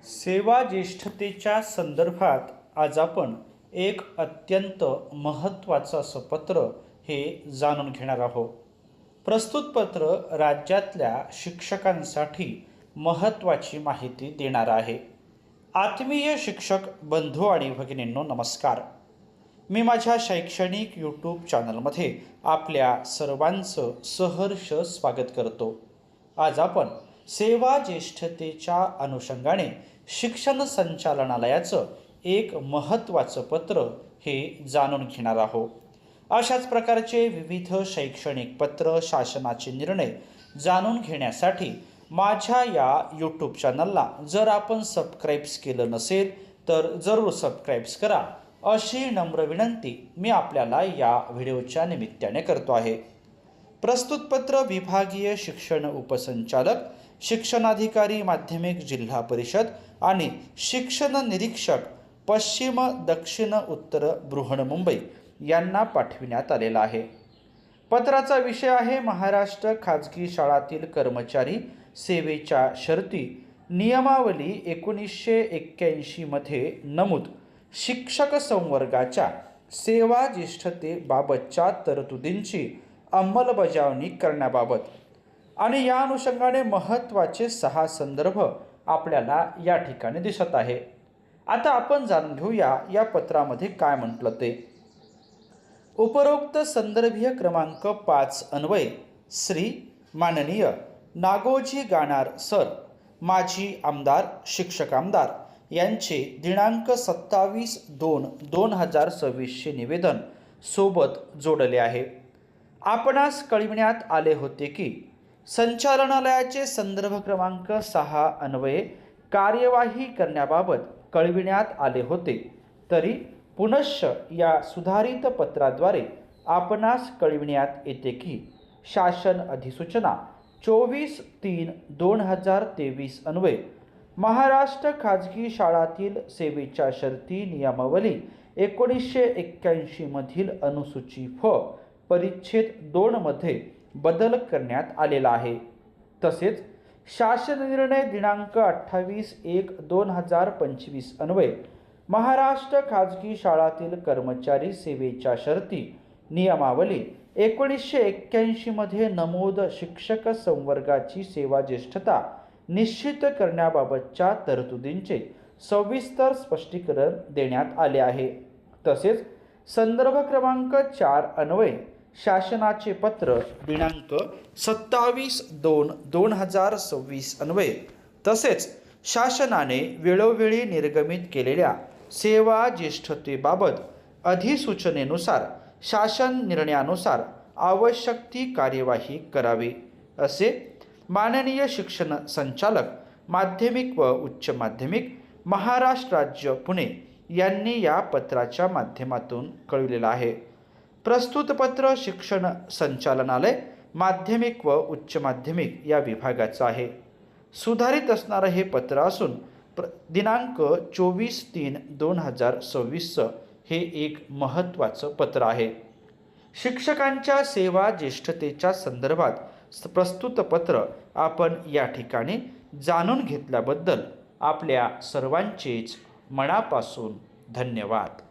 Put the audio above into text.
सेवा ज्येष्ठतेच्या संदर्भात आज आपण एक अत्यंत महत्त्वाचं असं पत्र हे जाणून घेणार आहोत. प्रस्तुत पत्र राज्यातल्या शिक्षकांसाठी महत्त्वाची माहिती देणार आहे. आत्मीय शिक्षक बंधू आणि भगिनींनो, नमस्कार. मी माझ्या शैक्षणिक यूट्यूब चॅनलमध्ये आपल्या सर्वांचं सहर्ष स्वागत करतो. आज आपण सेवा ज्येष्ठतेच्या अनुषंगाने शिक्षण संचालनालयाचं एक महत्त्वाचं पत्र हे जाणून घेणार आहोत. अशाच प्रकारचे विविध शैक्षणिक पत्र, शासनाचे निर्णय जाणून घेण्यासाठी माझ्या या यूट्यूब चॅनलला जर आपण सबस्क्राईब्स केलं नसेल तर जरूर सबस्क्राईब्स करा, अशी नम्र विनंती मी आपल्याला या व्हिडिओच्या निमित्ताने करतो आहे. प्रस्तुत पत्र विभागीय शिक्षण उपसंचालक, शिक्षणाधिकारी माध्यमिक जिल्हा परिषद आणि शिक्षण निरीक्षक पश्चिम दक्षिण उत्तर बृहन्मुंबई यांना पाठविण्यात आलेला आहे. पत्राचा विषय आहे महाराष्ट्र खाजगी शाळातील कर्मचारी सेवेच्या शर्ती नियमावली 1981 मध्ये नमूद शिक्षक संवर्गाच्या सेवा ज्येष्ठतेबाबतच्या तरतुदींची अंमलबजावणी करण्याबाबत आणि या अनुषंगाने महत्त्वाचे 6 संदर्भ आपल्याला या ठिकाणी दिसत आहे. आता आपण जाणून घेऊया या पत्रामध्ये काय म्हटलं ते. उपरोक्त संदर्भीय क्रमांक 5 अन्वये श्री माननीय नागोजी गाणार सर, माजी आमदार, शिक्षक आमदार यांचे दिनांक 27/2/2026 निवेदन सोबत जोडले आहे. आपणास कळविण्यात आले होते की संचालनालयाचे संदर्भ क्रमांक 6 अन्वये कार्यवाही करण्याबाबत कळविण्यात आले होते, तरी पुनश्च या सुधारित पत्राद्वारे आपणास कळविण्यात येते की शासन अधिसूचना 24/3/2023 अन्वये महाराष्ट्र खाजगी शाळातील सेवेच्या शर्ती नियमावली 1981 मधील अनुसूची फ परिच्छेद 2 मध्ये बदल करण्यात आलेला आहे. तसेच शासन निर्णय दिनांक 28/1/2025 अन्वये महाराष्ट्र खाजगी शाळातील कर्मचारी सेवेच्या शर्ती नियमावली 1981 मध्ये नमूद शिक्षक संवर्गाची सेवा ज्येष्ठता निश्चित करण्याबाबतच्या तरतुदींचे सविस्तर स्पष्टीकरण देण्यात आले आहे. तसेच संदर्भ क्रमांक 4 अन्वये शासनाचे पत्र दिनांक 27/2/2026 अन्वये तसेच शासनाने वेळोवेळी निर्गमित केलेल्या सेवा ज्येष्ठतेबाबत अधिसूचनेनुसार शासन निर्णयानुसार आवश्यक ती कार्यवाही करावी, असे माननीय शिक्षण संचालक माध्यमिक व उच्च माध्यमिक महाराष्ट्र राज्य पुणे यांनी या पत्राच्या माध्यमातून कळविलेलं आहे. प्रस्तुत पत्र शिक्षण संचालनालय माध्यमिक व उच्च माध्यमिक या विभागाचं आहे. सुधारित असणारं हे पत्र असून दिनांक 24/3/2026 हे एक महत्त्वाचं पत्र आहे. शिक्षकांच्या सेवा ज्येष्ठतेच्या संदर्भात प्रस्तुत पत्र आपण या ठिकाणी जाणून घेतल्याबद्दल आपल्या सर्वांचेच मनापासून धन्यवाद.